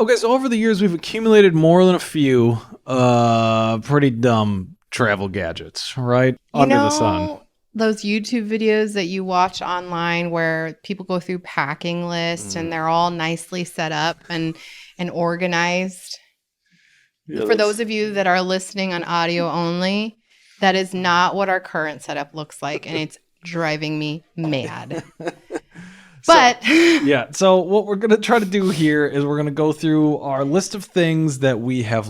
Okay, so over the years, we've accumulated more than a few pretty dumb travel gadgets, right? Under the sun. Those YouTube videos that you watch online where people go through packing lists and they're all nicely set up and organized. Yeah, For those of you that are listening on audio only, that is not what our current setup looks like, and it's driving me mad. But so what we're going to try to do here is we're going to go through our list of things that we have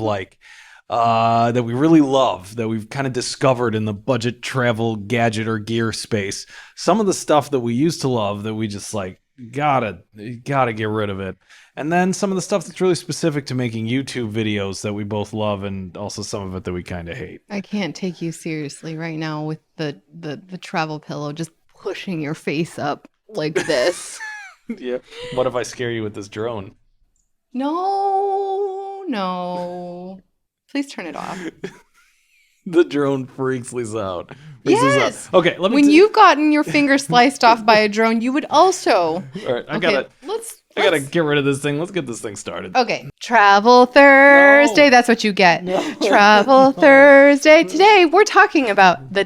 that we really love, that we've kind of discovered in the budget travel gadget or gear space. Some of the stuff that we used to love that we just gotta get rid of it. And then some of the stuff that's really specific to making YouTube videos that we both love, and also some of it that we kind of hate. I can't take you seriously right now with the travel pillow just pushing your face up like this. Yeah. What if I scare you with this drone? No. Please turn it off. The drone freaks Lisa out. Yes. Okay, when you've gotten your finger sliced off by a drone, you would also. All right, I gotta get rid of this thing. Let's get this thing started. Okay. Travel Thursday. No. That's what you get. No. Travel Thursday. Today we're talking about the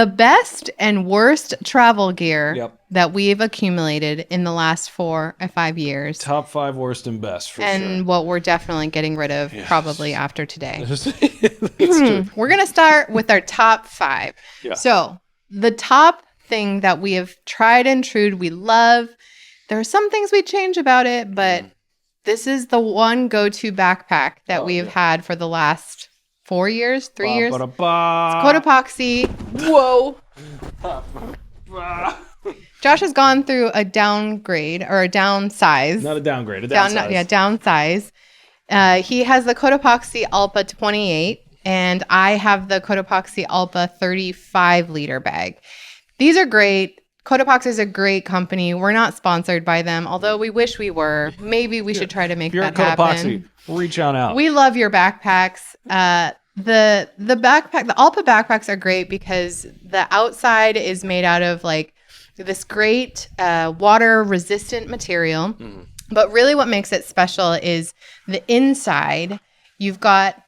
best and worst travel gear that we've accumulated in the last 4 or 5 years. Top 5 worst and best, for sure. And what we're definitely getting rid of probably after today. We're going to start with our top 5. Yeah. So the top thing that we have tried and true, we love. There are some things we change about it, but this is the one go-to backpack that we have had for the last 4 years, 3 years. It's Cotopaxi. Whoa. Josh has gone through a downgrade or a downsize. Not a downgrade, a downsize. Downsize. He has the Cotopaxi Alpa 28, and I have the Cotopaxi Alpa 35-liter bag. These are great. Cotopaxi is a great company. We're not sponsored by them, although we wish we were. Maybe we should try to make that happen. Cotopaxi, reach on out. We love your backpacks. The Alpa backpacks are great because the outside is made out of this great water resistant material. But really what makes it special is the inside. You've got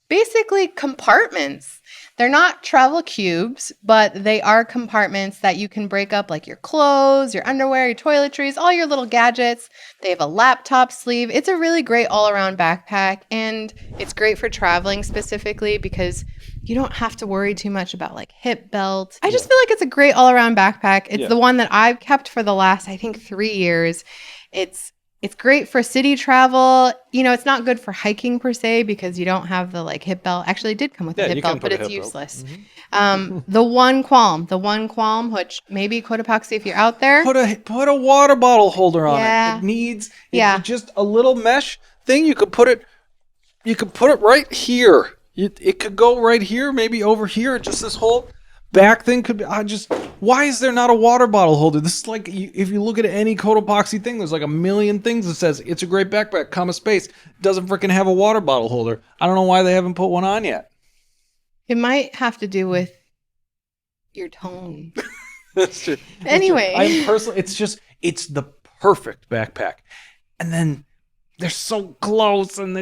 basically compartments. They're not travel cubes, but they are compartments that you can break up, like your clothes, your underwear, your toiletries, all your little gadgets. They have a laptop sleeve. It's a really great all-around backpack, and it's great for traveling specifically because you don't have to worry too much about hip belts. I just feel like it's a great all-around backpack. It's the one that I've kept for the last, I think, 3 years. It's great for city travel. It's not good for hiking per se because you don't have the hip belt. Actually, it did come with a hip belt, but it's useless. The one qualm, which maybe Cotopaxi, if you're out there, put a water bottle holder on it. It needs just a little mesh thing. You could put it right here. It could go right here, maybe over here. Just this whole back thing could be. Why is there not a water bottle holder? This is if you look at any Cotopaxi thing, there's a million things that says it's a great backpack, comma space. Doesn't freaking have a water bottle holder. I don't know why they haven't put one on yet. It might have to do with your tone. That's true. Anyway, it's the perfect backpack, and then they're so close, and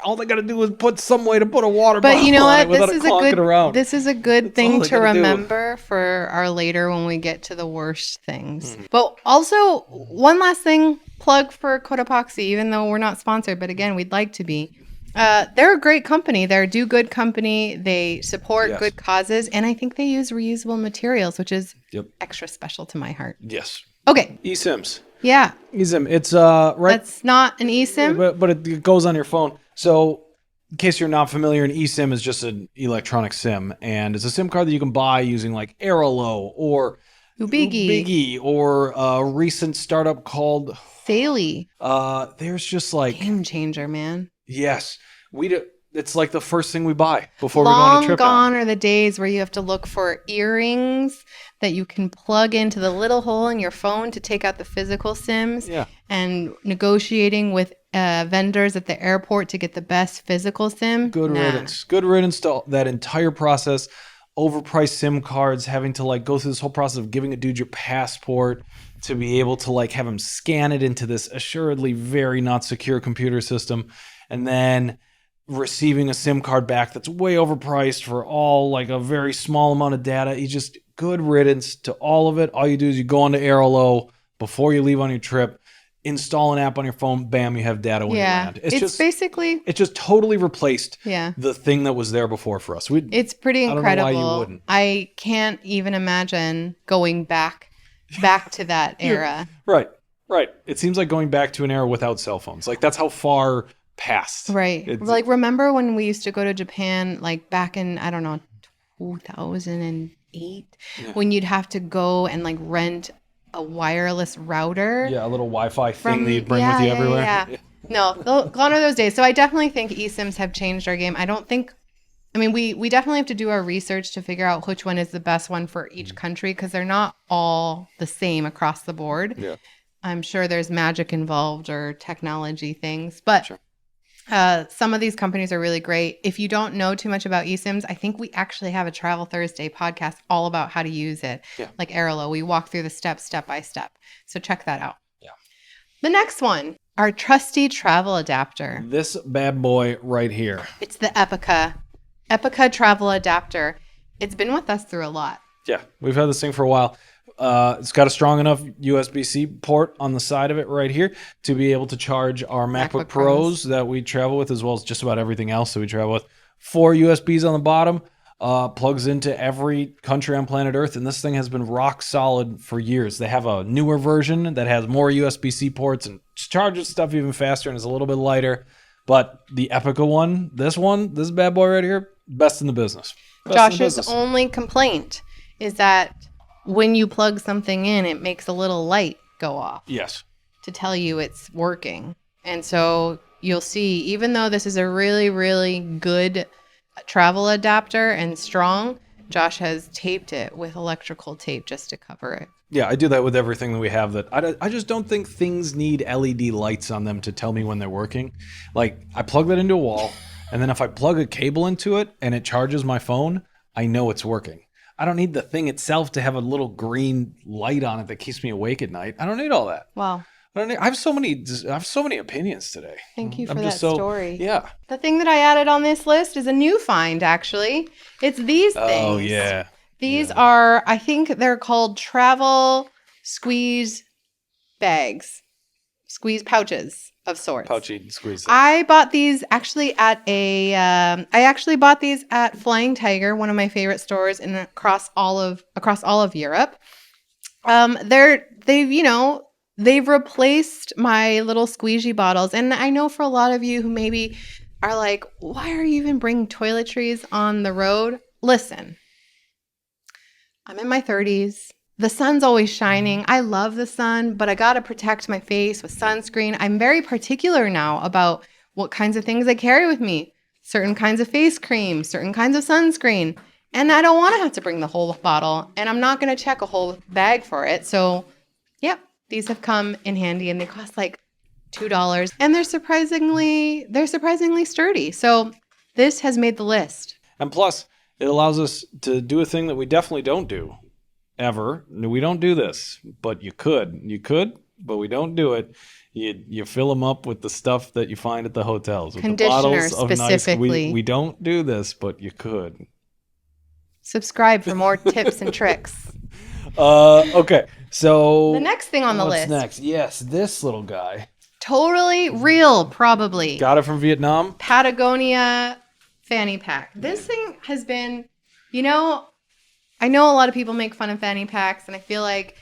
all they gotta do is put some way to put a water bottle on it without it clonking around. This is a good thing to remember for our later when we get to the worst things. But also, one last thing, plug for Cotopaxi, even though we're not sponsored, but again, we'd like to be. They're a great company. They're a do-good company. They support good causes, and I think they use reusable materials, which is extra special to my heart. Yes. Okay. eSIMs. Yeah. eSIM. It's right. That's not an eSIM, but it goes on your phone. So, in case you're not familiar, an eSIM is just an electronic SIM, and it's a SIM card that you can buy using Airalo or Ubigi or a recent startup called Saley. There's just game changer, man. Yes, it's the first thing we buy before we go on a trip. Long gone are the days where you have to look for earrings that you can plug into the little hole in your phone to take out the physical SIMs. Yeah. And negotiating with vendors at the airport to get the best physical SIM. Good riddance. Good riddance to that entire process. overpriced SIM cards, having to like go through this whole process of giving a dude your passport to be able to like have him scan it into this assuredly very not secure computer system, and then receiving a SIM card back that's way overpriced for all like a very small amount of data. You just good riddance to all of it. All you do is you go onto Airlo before you leave on your trip, install an app on your phone, bam, you have data when you land. It's basically it just totally replaced the thing that was there before for us. It's pretty incredible. I don't know why you wouldn't. I can't even imagine going back to that era. Right. It seems like going back to an era without cell phones. Like that's how far past. Right. Like remember when we used to go to Japan like back in, I don't know, 2008 when you'd have to go and like rent a wireless router. Yeah, a little Wi-Fi thing that you'd bring with you everywhere. Yeah. No, gone are those days. So I definitely think eSIMs have changed our game. We definitely have to do our research to figure out which one is the best one for each country because they're not all the same across the board. Yeah. I'm sure there's magic involved or technology things, but sure. Some of these companies are really great. If you don't know too much about eSIMs, I think we actually have a Travel Thursday podcast all about how to use it. Yeah. Like Airlo, we walk through the steps step by step. So check that out. Yeah. The next one, our trusty travel adapter. This bad boy right here. It's the Epica travel adapter. It's been with us through a lot. Yeah, we've had this thing for a while. It's got a strong enough USB-C port on the side of it right here to be able to charge our MacBook Pros that we travel with, as well as just about everything else that we travel with. 4 USBs on the bottom, plugs into every country on planet Earth, and this thing has been rock solid for years. They have a newer version that has more USB-C ports and charges stuff even faster and is a little bit lighter. But the Epica one, this bad boy right here, best in the business. Josh's only complaint is that when you plug something in, it makes a little light go off. Yes. To tell you it's working. And so you'll see, even though this is a really, really good travel adapter and strong, Josh has taped it with electrical tape just to cover it. Yeah, I do that with everything that we have. That I just don't think things need LED lights on them to tell me when they're working. Like, I plug that into a wall, and then if I plug a cable into it and it charges my phone, I know it's working. I don't need the thing itself to have a little green light on it that keeps me awake at night. I don't need all that. Wow. I have so many opinions today. Thank you for that story. Yeah. The thing that I added on this list is a new find, actually. It's these things. Oh, yeah. These are, I think they're called travel squeeze bags. Squeeze pouches of sorts. Pouchy squeeze. I bought these actually at Flying Tiger, one of my favorite stores across all of Europe. They've replaced my little squeegee bottles, and I know for a lot of you who maybe are like, why are you even bringing toiletries on the road? Listen, I'm in my 30s. The sun's always shining. I love the sun, but I got to protect my face with sunscreen. I'm very particular now about what kinds of things I carry with me. Certain kinds of face cream, certain kinds of sunscreen. And I don't want to have to bring the whole bottle, and I'm not going to check a whole bag for it. So, yep, these have come in handy, and they cost like $2, and they're surprisingly sturdy. So, this has made the list. And plus, it allows us to do a thing that we definitely don't do. Ever. We don't do this, but you could. You could, but we don't do it. You fill them up with the stuff that you find at the hotels. With Conditioner, the bottles specifically. Nice, we don't do this, but you could. Subscribe for more tips and tricks. Okay, so... The next thing on the list. What's next? Yes, this little guy. Totally real, probably. Got it from Vietnam? Patagonia fanny pack. This thing has been, I know a lot of people make fun of fanny packs, and I feel like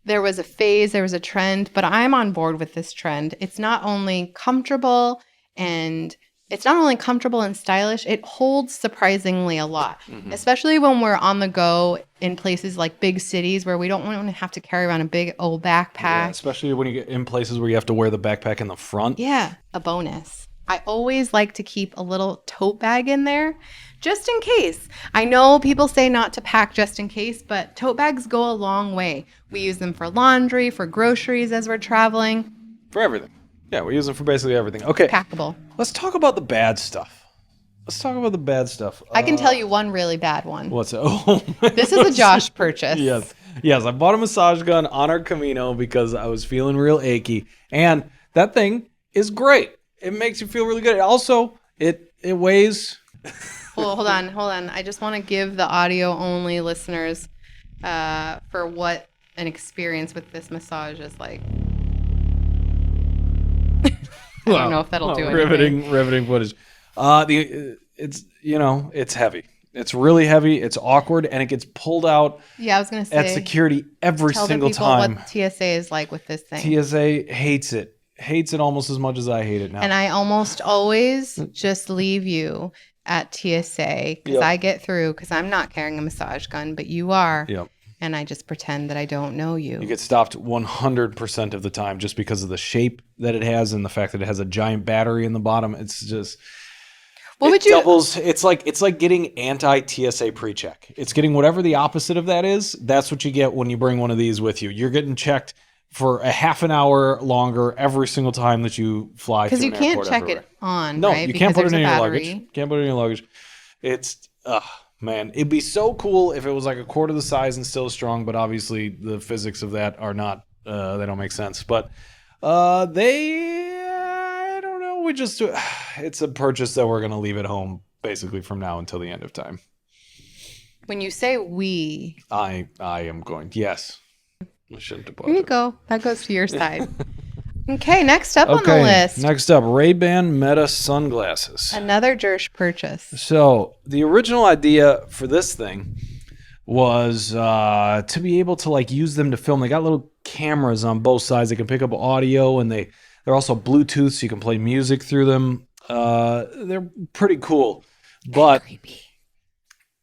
there was a phase, there was a trend, but I'm on board with this trend. It's not only comfortable and stylish, it holds surprisingly a lot, especially when we're on the go in places like big cities where we don't want to have to carry around a big old backpack. Yeah, especially when you get in places where you have to wear the backpack in the front. Yeah, a bonus. I always like to keep a little tote bag in there just in case. I know people say not to pack just in case, but tote bags go a long way. We use them for laundry, for groceries as we're traveling. For everything. Yeah, we use them for basically everything. Okay. Packable. Let's talk about the bad stuff. let's talk about the bad stuff. I can tell you one really bad one. What's it? Oh, this is a Josh purchase. Yes. I bought a massage gun on our Camino because I was feeling real achy, and that thing is great. It makes you feel really good. Also, it weighs. Well, hold on. I just want to give the audio only listeners for what an experience with this massage is like. I don't know if that'll do anything. Riveting footage. It's heavy. It's really heavy. It's awkward, and it gets pulled out. Yeah, I was gonna say at security every single time. What TSA is like with this thing. TSA hates it almost as much as I hate it now. And I almost always just leave you at TSA because I get through because I'm not carrying a massage gun, but you are. Yep. And I just pretend that I don't know you. You get stopped 100% of the time just because of the shape that it has and the fact that it has a giant battery in the bottom. It's just doubles. It's like getting anti-TSA pre-check. It's getting whatever the opposite of that is. That's what you get when you bring one of these with you. You're getting checked for a half an hour longer every single time that you fly. Because you can't check it on. No, right? You can't put it in your luggage. Can't put it in your luggage. It's man, it'd be so cool if it was like a quarter the size and still strong, but obviously the physics of that are not, they don't make sense. But I don't know, it's a purchase that we're going to leave at home basically from now until the end of time. When you say we. I am going, yes. I shouldn't have bought Here you go. That goes to your side. Okay, next up on the list. Next up, Ray-Ban Meta sunglasses. Another Jersh purchase. So the original idea for this thing was to be able to like use them to film. They got little cameras on both sides. They can pick up audio, and they're also Bluetooth, so you can play music through them. They're pretty cool, but creepy.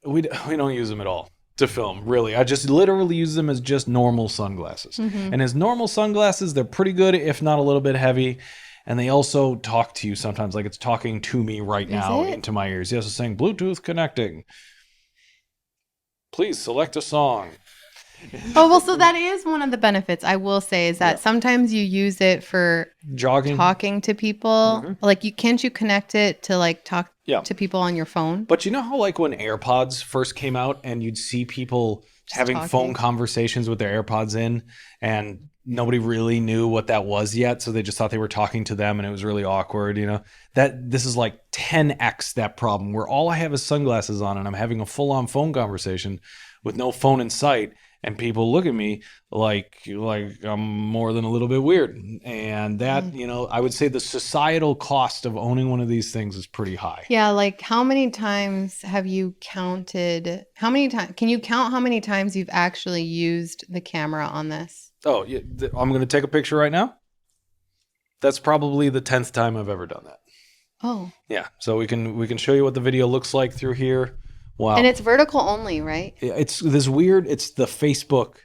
We don't use them at all to film, really. I just literally use them as just normal sunglasses. Mm-hmm. And as normal sunglasses, they're pretty good, if not a little bit heavy. And they also talk to you sometimes, like it's talking to me right now into my ears. Yes, it's saying Bluetooth connecting. Please select a song. Oh, well, so that is one of the benefits, I will say, is that sometimes you use it for jogging, talking to people. Mm-hmm. Like, can't you connect it to like talk to people on your phone? But you know how like when AirPods first came out and you'd see people having phone conversations with their AirPods in and nobody really knew what that was yet, so they just thought they were talking to them and it was really awkward, that this is like 10x that problem where all I have is sunglasses on and I'm having a full-on phone conversation with no phone in sight. And people look at me like I'm more than a little bit weird. And that, I would say the societal cost of owning one of these things is pretty high. Yeah, like how many times have you counted? Can you count how many times you've actually used the camera on this? Oh, yeah, I'm going to take a picture right now. That's probably the 10th time I've ever done that. Oh. Yeah, so we can show you what the video looks like through here. Wow. And it's vertical only, right? It's this weird, it's the Facebook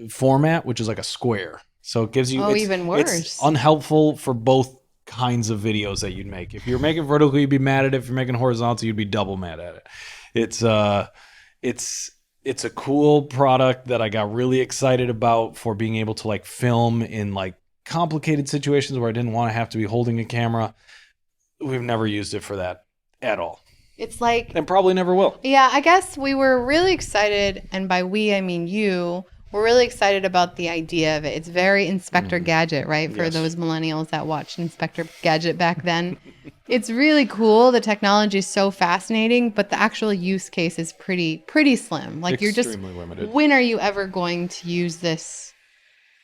format, which is like a square. So it gives you, even worse. It's unhelpful for both kinds of videos that you'd make. If you're making vertical, you'd be mad at it. If you're making horizontal, you'd be double mad at it. It's a cool product that I got really excited about for being able to like film in like complicated situations where I didn't want to have to be holding a camera. We've never used it for that at all. It's like... And probably never will. Yeah, I guess we were really excited, and by we, I mean you, were really excited about the idea of it. It's very Inspector Gadget, right? For those millennials that watched Inspector Gadget back then. It's really cool. The technology is so fascinating, but the actual use case is pretty slim. Like you're just... limited. When are you ever going to use this?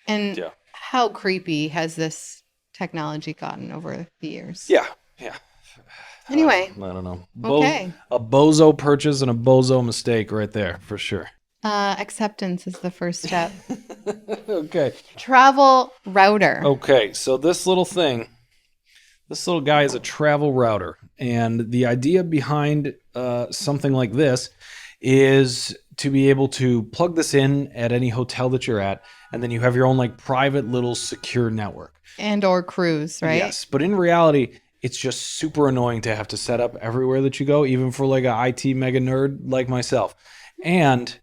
And how creepy has this technology gotten over the years? Yeah. Anyway. I don't know. Okay. A bozo purchase and a bozo mistake right there, for sure. Acceptance is the first step. Okay. Travel router. Okay, so this little guy is a travel router. And the idea behind something like this is to be able to plug this in at any hotel that you're at, and then you have your own like private little secure network. And or cruise, right? Yes, but in reality... It's just super annoying to have to set up everywhere that you go, even for like a IT mega nerd like myself. And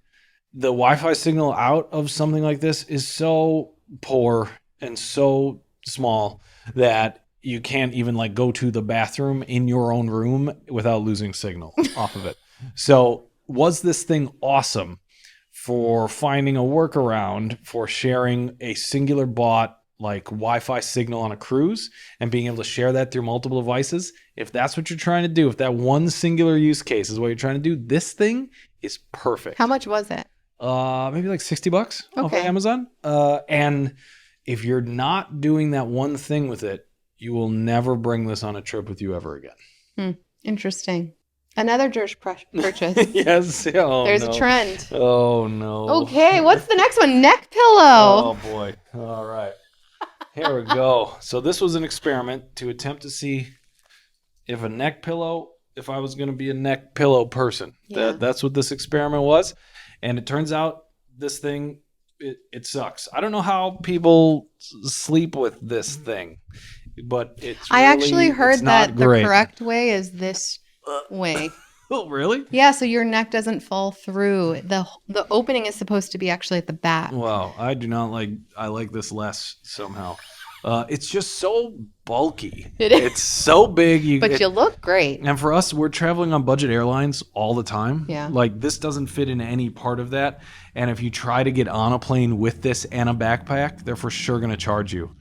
the Wi-Fi signal out of something like this is so poor and so small that you can't even like go to the bathroom in your own room without losing signal off of it. So was this thing awesome for finding a workaround for sharing a singular bought like Wi-Fi signal on a cruise and being able to share that through multiple devices? If that's what you're trying to do, if that one singular use case is what you're trying to do, this thing is perfect. How much was it? Maybe like $60 off of Okay. Amazon. And if you're not doing that one thing with it, you will never bring this on a trip with you ever again. Interesting. Another Dirge purchase. Yes. Oh, There's no. a trend. Oh, no. Okay, what's the next one? Neck pillow. Oh, boy. All right. Here we go. So this was an experiment to attempt to see if I was going to be a neck pillow person. Yeah. That's what this experiment was. And it turns out this thing, it sucks. I don't know how people sleep with this thing, but I actually heard that the correct way is this way. Oh, really? Yeah, so your neck doesn't fall through. The opening is supposed to be actually at the back. Wow, I like this less somehow. It's just so bulky. It's so big. But you look great. And for us, we're traveling on budget airlines all the time. Yeah. Like this doesn't fit in any part of that. And if you try to get on a plane with this and a backpack, they're for sure going to charge you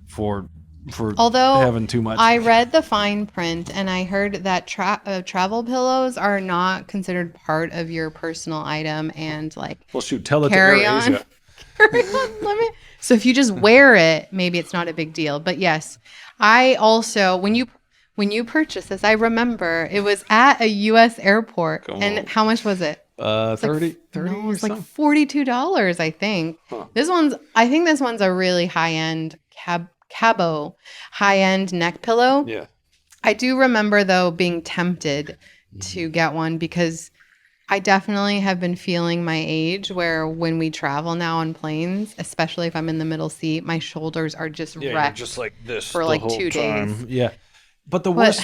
for having too much. I read the fine print and I heard that travel pillows are not considered part of your personal item and like well, shoot, tell it carry to on. AirAsia. Carry on limit. So if you just wear it, maybe it's not a big deal. But yes, I also when you purchase this, I remember it was at a U.S. airport. And how much was it? 30 no, it was like $42, I think. Huh. I think this one's a really high-end Cabo high-end neck pillow. Yeah. I do remember though being tempted to get one because I definitely have been feeling my age where when we travel now on planes, especially if I'm in the middle seat, my shoulders are just wrecked just like this for like 2 days. Yeah. But the worst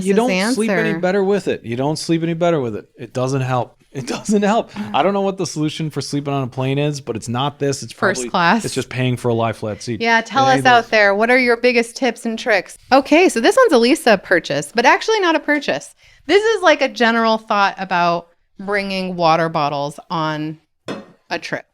you don't sleep any better with it. You don't sleep any better with it. It doesn't help. It doesn't help. I don't know what the solution for sleeping on a plane is, but it's not this. It's probably first class. It's just paying for a lie flat seat. Yeah, tell us out there. What are your biggest tips and tricks? Okay, so this one's a Lisa purchase, but actually not a purchase. This is like a general thought about bringing water bottles on a trip.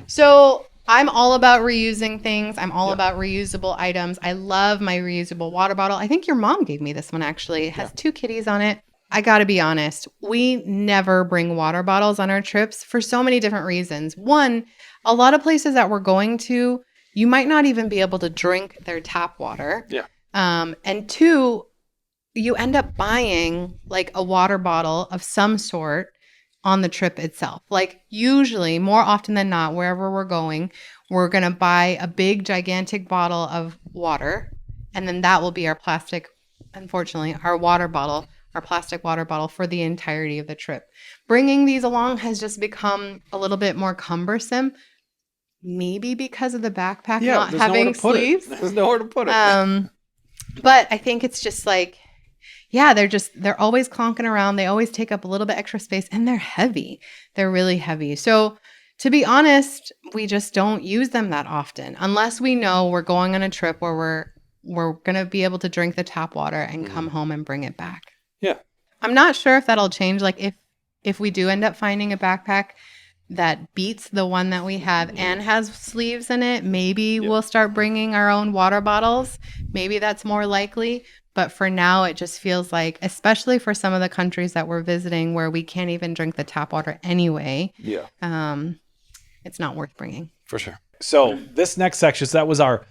So I'm all about reusing things. I'm all about reusable items. I love my reusable water bottle. I think your mom gave me this one, actually. It has 2 kitties on it. I got to be honest. We never bring water bottles on our trips for so many different reasons. One, a lot of places that we're going to, you might not even be able to drink their tap water. Yeah. And 2, you end up buying like a water bottle of some sort on the trip itself. Like usually, more often than not, wherever we're going, we're going to buy a big, gigantic bottle of water. And then that will be our plastic, unfortunately, our plastic water bottle for the entirety of the trip. Bringing these along has just become a little bit more cumbersome. Maybe because of the backpack not having sleeves. There's nowhere to put it. But I think it's just like, yeah, they're always clonking around. They always take up a little bit extra space and they're heavy. They're really heavy. So to be honest, we just don't use them that often unless we know we're going on a trip where we're going to be able to drink the tap water and come home and bring it back. Yeah. I'm not sure if that'll change. Like if we do end up finding a backpack that beats the one that we have and has sleeves in it, maybe we'll start bringing our own water bottles. Maybe that's more likely. But for now, it just feels like, especially for some of the countries that we're visiting where we can't even drink the tap water anyway. Yeah. It's not worth bringing. For sure. So this next section, so that was our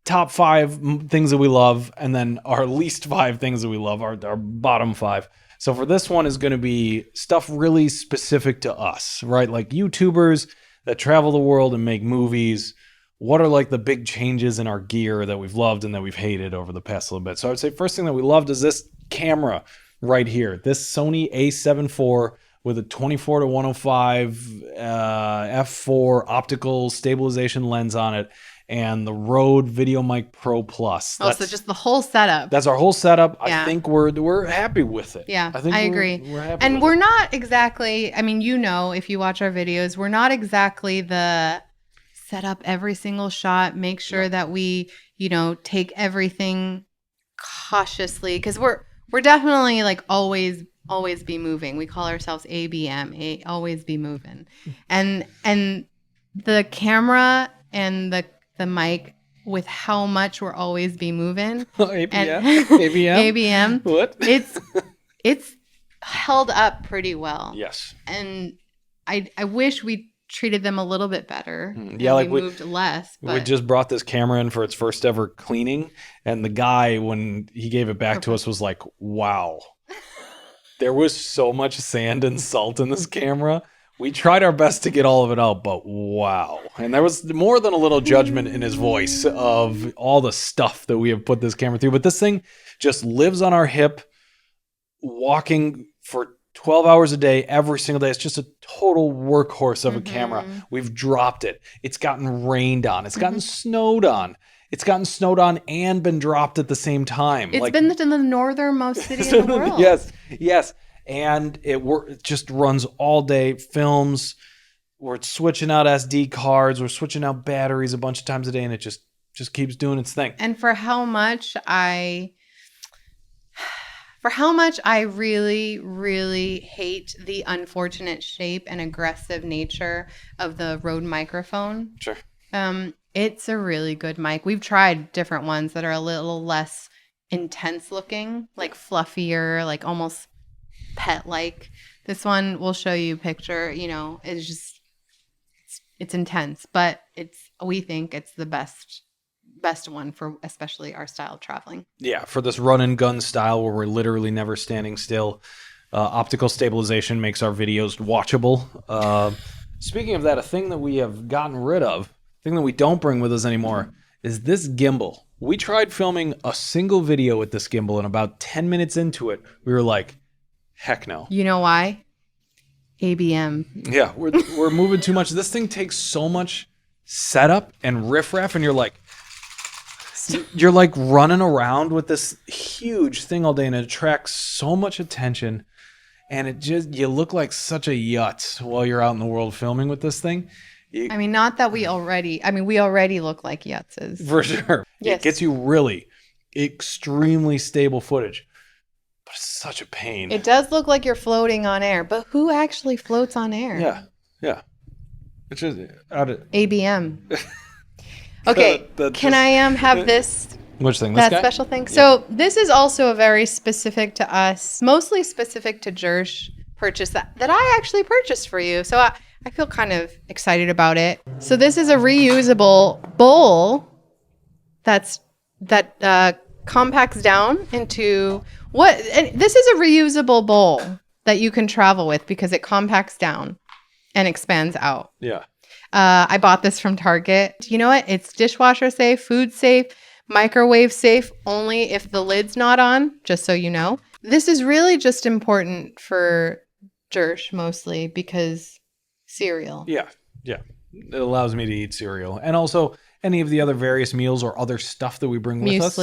top 5 things that we love, and then our least 5 things that we love, our bottom 5. So for this one is going to be stuff really specific to us, right? Like YouTubers that travel the world and make movies. What are like the big changes in our gear that we've loved and that we've hated over the past little bit? So I would say first thing that we loved is this camera right here. This Sony a7 IV with a 24-105 f4 optical stabilization lens on it, and the Rode VideoMic Pro Plus. So just the whole setup. That's our whole setup. Yeah. I think we're happy with it. Yeah, I agree. We're happy and with we're it. not exactly, I mean, if you watch our videos, we're not exactly the set up every single shot, make sure that we, take everything cautiously, because we're definitely like always be moving. We call ourselves ABM, always be moving. And the camera and the mic, with how much we're always be moving. ABM? ABM? ABM. What? It's held up pretty well. Yes. And I wish we treated them a little bit better. Yeah, like we moved less. But we just brought this camera in for its first ever cleaning, and the guy, when he gave it back to us, was like, "Wow, there was so much sand and salt in this camera. We tried our best to get all of it out, but wow." And there was more than a little judgment in his voice of all the stuff that we have put this camera through. But this thing just lives on our hip, walking for 12 hours a day, every single day. It's just a total workhorse of a camera. We've dropped it. It's gotten rained on. It's gotten snowed on. It's gotten snowed on and been dropped at the same time. It's been in the northernmost city in the world. Yes. And it just runs all day, films. We're switching out SD cards. We're switching out batteries a bunch of times a day, and it just keeps doing its thing. And for how much I really, really hate the unfortunate shape and aggressive nature of the Rode microphone. Sure. It's a really good mic. We've tried different ones that are a little less intense looking, like fluffier, like almost pet-like. This one, we'll show you a picture, it's intense, but we think it's the best one for especially our style of traveling. Yeah, for this run and gun style where we're literally never standing still. Optical stabilization makes our videos watchable. Speaking of that, a thing that we have gotten rid of, a thing that we don't bring with us anymore, is this gimbal. We tried filming a single video with this gimbal, and about 10 minutes into it, we were like, heck no. You know why? ABM. Yeah, we're moving too much. This thing takes so much setup and riffraff, and you're like running around with this huge thing all day, and it attracts so much attention, and you look like such a yutz while you're out in the world filming with this thing. Not that we already look like yutzes. For sure. Yes. It gets you really extremely stable footage, but it's such a pain. It does look like you're floating on air, but who actually floats on air? Yeah. It's just ABM. Okay, can I have this? Which thing? That special thing? Yeah. So this is also a very specific to us, mostly specific to Jersh purchase that I actually purchased for you. So I feel kind of excited about it. So this is a reusable bowl that compacts down into and this is a reusable bowl that you can travel with because it compacts down and expands out. Yeah. I bought this from Target. You know what? It's dishwasher safe, food safe, microwave safe, only if the lid's not on, just so you know. This is really just important for Jersh mostly because cereal. Yeah. It allows me to eat cereal. And also any of the other various meals or other stuff that we bring with us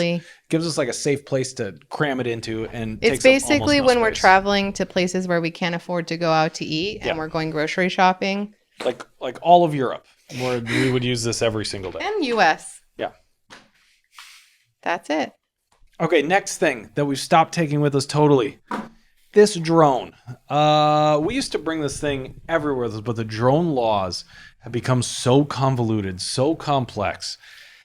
gives us like a safe place to cram it into. And it's basically when we're traveling to places where we can't afford to go out to eat and we're going grocery shopping. Like all of Europe, where we would use this every single day. And US. Yeah. That's it. Okay, next thing that we've stopped taking with us totally. This drone. We used to bring this thing everywhere with us, but the drone laws have become so convoluted, so complex,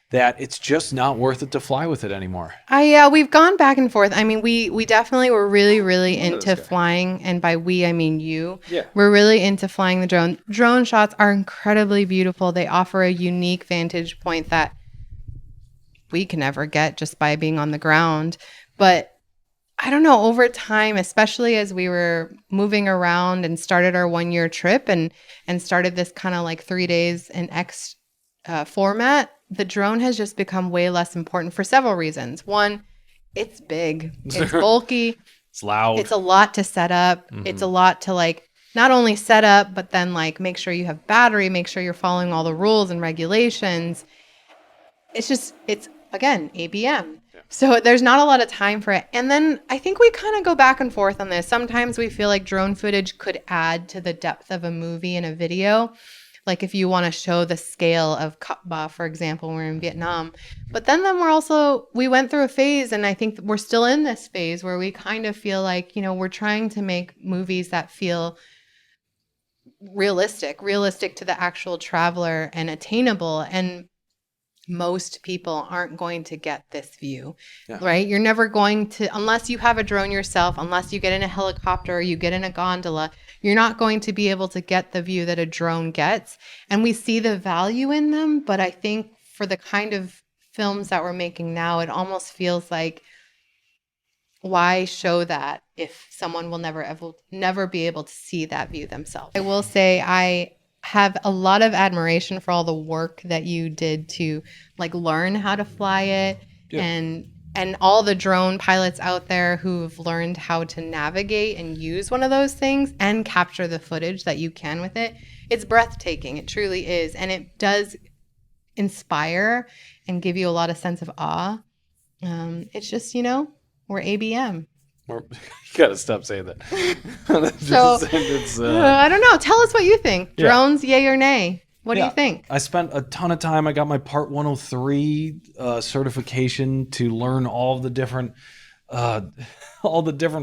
that it's just not worth it to fly with it anymore. Yeah, we've gone back and forth. We definitely were really, really into flying. And by we, I mean you. Yeah. We're really into flying the drone. Drone shots are incredibly beautiful. They offer a unique vantage point that we can never get just by being on the ground. But I don't know, over time, especially as we were moving around and started our 1-year trip and started this kind of like 3 days in X format, the drone has just become way less important for several reasons. One, it's big, it's bulky, it's loud, it's a lot to set up. It's a lot to like not only set up, but then like make sure you have battery, make sure you're following all the rules and regulations. It's again, ABM. Yeah. So there's not a lot of time for it. And then I think we kind of go back and forth on this. Sometimes we feel like drone footage could add to the depth of a movie and a video. like if you want to show the scale of Cup Ba, for example, when we're in Vietnam. But then we went through a phase, and I think we're still in this phase where we kind of feel like, we're trying to make movies that feel realistic to the actual traveler and attainable. And most people aren't going to get this view, right? You're never going to, unless you have a drone yourself, unless you get in a helicopter or you get in a gondola, you're not going to be able to get the view that a drone gets. And we see the value in them, but I think for the kind of films that we're making now, it almost feels like, why show that if someone will never be able to see that view themselves? I will say I have a lot of admiration for all the work that you did to like learn how to fly it, and all the drone pilots out there who've learned how to navigate and use one of those things and capture the footage that you can with it. It's breathtaking. It truly is. And it does inspire and give you a lot of sense of awe. It's just, we're ABM. You gotta stop saying that. I don't know. Tell us what you think. Drones, yay or nay? What do you think? I spent a ton of time. I got my Part 103 certification to learn all the different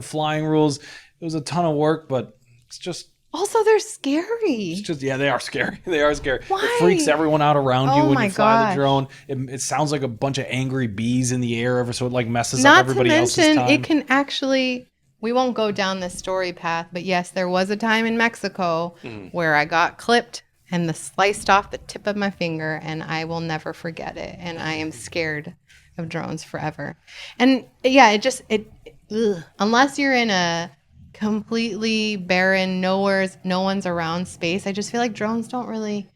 flying rules. It was a ton of work, but it's just. Also, they're scary. It's just, they are scary. They are scary. Why? It freaks everyone out around you when you fly the drone. Gosh. It sounds like a bunch of angry bees in the air, so it like messes up everybody else's time. Not to mention, it can actually. We won't go down this story path, but yes, there was a time in Mexico where I got clipped and sliced off the tip of my finger, and I will never forget it. And I am scared of drones forever. And yeah, unless you're in a completely barren, no one's around space, I just feel like drones don't really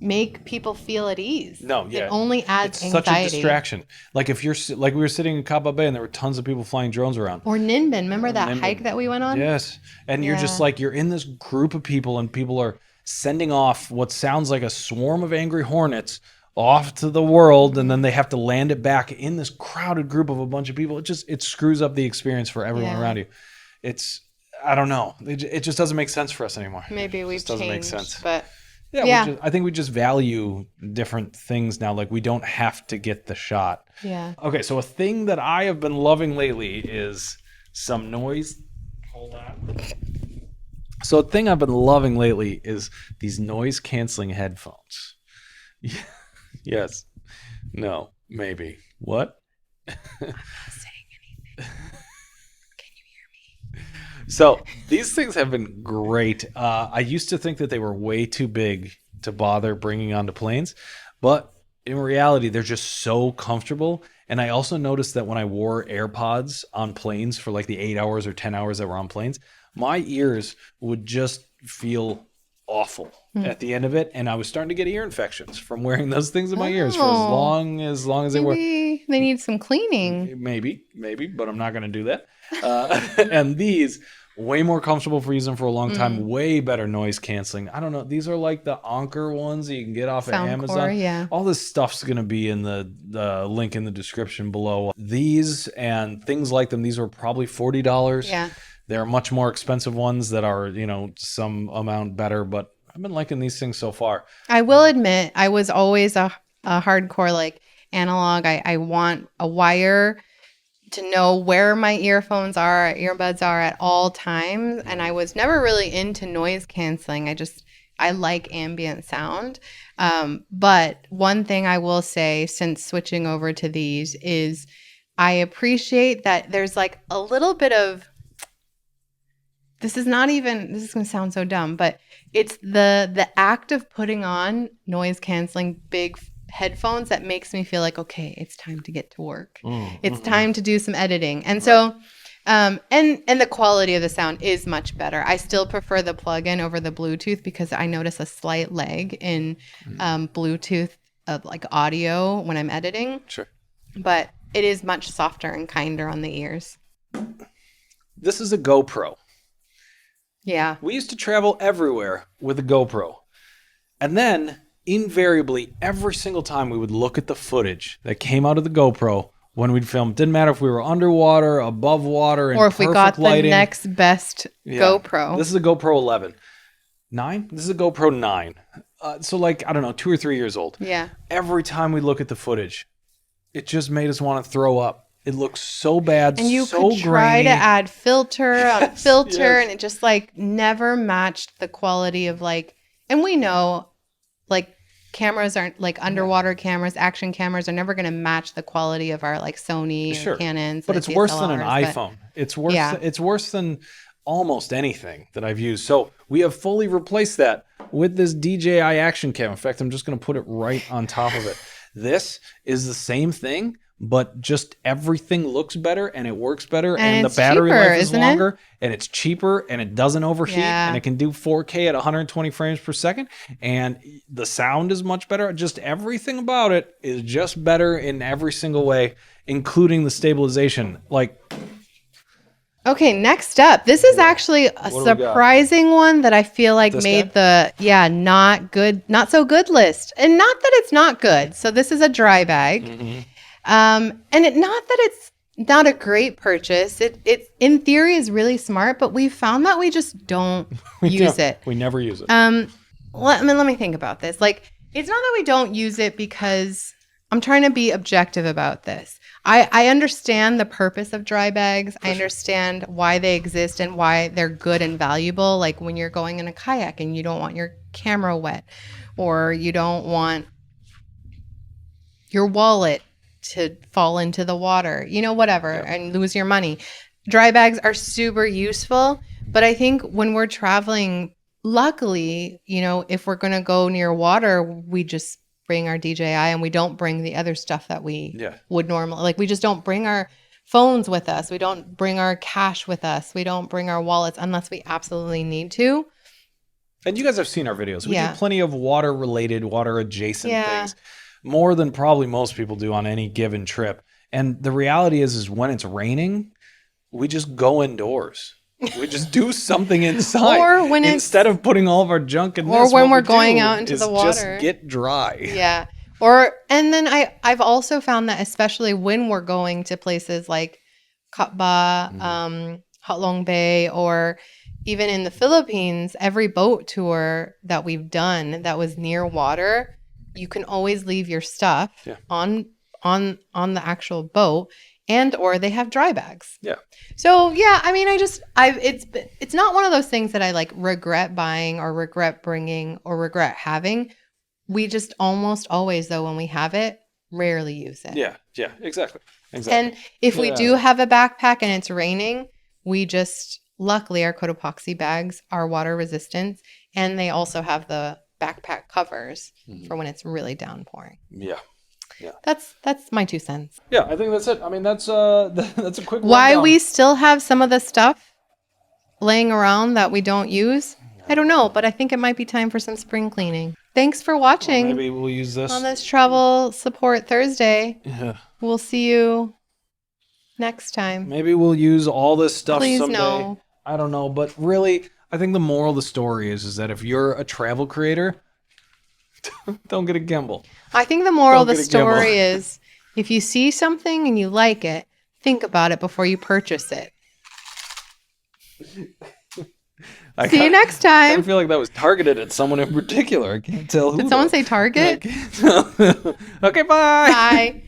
make people feel at ease. No, yeah. It only adds anxiety. Such a distraction. Like if you're like we were sitting in Cabo Bay and there were tons of people flying drones around. Or Ninbin. Remember that hike that we went on? Yes. And you're just like, you're in this group of people and people are sending off what sounds like a swarm of angry hornets off to the world, and then they have to land it back in this crowded group of a bunch of people. It screws up the experience for everyone around you. I don't know. It just doesn't make sense for us anymore. Maybe we've changed, make sense. But I think we just value different things now. Like we don't have to get the shot. Yeah. Okay, so a thing that I have been loving lately is some noise. Hold on. So a thing I've been loving lately is these noise canceling headphones. Yes. No. Maybe. What? I'm not saying anything. Can you hear me? So these things have been great. I used to think that they were way too big to bother bringing onto planes, but in reality, they're just so comfortable. And I also noticed that when I wore AirPods on planes for like the 8 hours or 10 hours that were on planes, my ears would just feel awful at the end of it, and I was starting to get ear infections from wearing those things in my ears for as long as they were. Maybe they need some cleaning. Maybe, but I'm not going to do that. And these, way more comfortable for using for a long time, way better noise canceling. I don't know. These are like the Anker ones that you can get off of Amazon. Yeah. All this stuff's going to be in the link in the description below. These and things like them, these were probably $40. Yeah. There are much more expensive ones that are, some amount better, but I've been liking these things so far. I will admit, I was always a hardcore like analog. I want a wire to know where my earbuds are at all times. And I was never really into noise canceling. I like ambient sound. But one thing I will say since switching over to these is I appreciate that there's like a little bit of, this is going to sound so dumb, but it's the act of putting on noise canceling big headphones that makes me feel like, okay, it's time to get to work. It's time to do some editing. And so, and the quality of the sound is much better. I still prefer the plug-in over the Bluetooth because I notice a slight lag in Bluetooth like audio when I'm editing. Sure. But it is much softer and kinder on the ears. This is a GoPro. Yeah. We used to travel everywhere with a GoPro. And then, invariably, every single time we would look at the footage that came out of the GoPro when we'd film. Didn't matter if we were underwater, above water, or if we got the next best GoPro. This is a GoPro 11. 9. This is a GoPro 9. So like, I don't know, 2 or 3 years old. Yeah. Every time we look at the footage, it just made us want to throw up. It looks so bad, and you so could try grainy. to add filter on filter, yes. and it just like never matched the quality of like. And we know, like, cameras aren't like underwater cameras, action cameras are never going to match the quality of our like Sony or Canons. But it's worse than an iPhone. It's worse. Yeah. It's worse than almost anything that I've used. So we have fully replaced that with this DJI action cam. In fact, I'm just going to put it right on top of it. This is the same thing, but just everything looks better and it works better, and the battery cheaper, life is isn't longer, it? and it's cheaper, and it doesn't overheat, and it can do 4K at 120 frames per second, and the sound is much better. Just everything about it is just better in every single way, including the stabilization. Like, okay, next up. This is actually a surprising one that I feel like made the not so good list. And not that it's not good. So this is a dry bag. Mm-hmm. And not that it's not a great purchase. It in theory is really smart, but we found that we just don't use it. We never use it. Let me think about this. Like, it's not that we don't use it, because I'm trying to be objective about this. I understand the purpose of dry bags. I understand why they exist and why they're good and valuable. Like when you're going in a kayak and you don't want your camera wet, or you don't want your wallet to fall into the water, whatever, and lose your money. Dry bags are super useful. But I think when we're traveling, luckily, if we're going to go near water, we just bring our DJI, and we don't bring the other stuff that we would normally, like we just don't bring our phones with us. We don't bring our cash with us. We don't bring our wallets unless we absolutely need to. And you guys have seen our videos. We do plenty of water related, water adjacent things, more than probably most people do on any given trip. And the reality is when it's raining, we just go indoors. We just do something inside, or when instead of putting all of our junk in. Or when we're going out into the water, just get dry. Yeah. And then I've also found that especially when we're going to places like Katba, Hatlong Bay, or even in the Philippines, every boat tour that we've done that was near water, you can always leave your stuff on the actual boat. And or they have dry bags. Yeah. So it's not one of those things that I like regret buying or regret bringing or regret having. We just almost always, though, when we have it, rarely use it. Yeah. Yeah. Exactly. And if we do have a backpack and it's raining, we just luckily our Cotopaxi bags are water resistant, and they also have the backpack covers for when it's really downpouring. Yeah. Yeah. That's my 2 cents. Yeah, I think that's it. I mean, that's a quick Why rundown. we still have some of the stuff laying around that we don't use, I don't know, but I think it might be time for some spring cleaning. Thanks for watching. Well, maybe we'll use this on this Travel Support Thursday. Yeah. We'll see you next time. Maybe we'll use all this stuff Please someday. no. I don't know, but really, I think the moral of the story is that if you're a travel creator, don't get a gimbal. I think the moral of the story is if you see something and you like it, think about it before you purchase it. See you next time. I feel like that was targeted at someone in particular. I can't tell who. Did someone say Target? Okay, bye. Bye.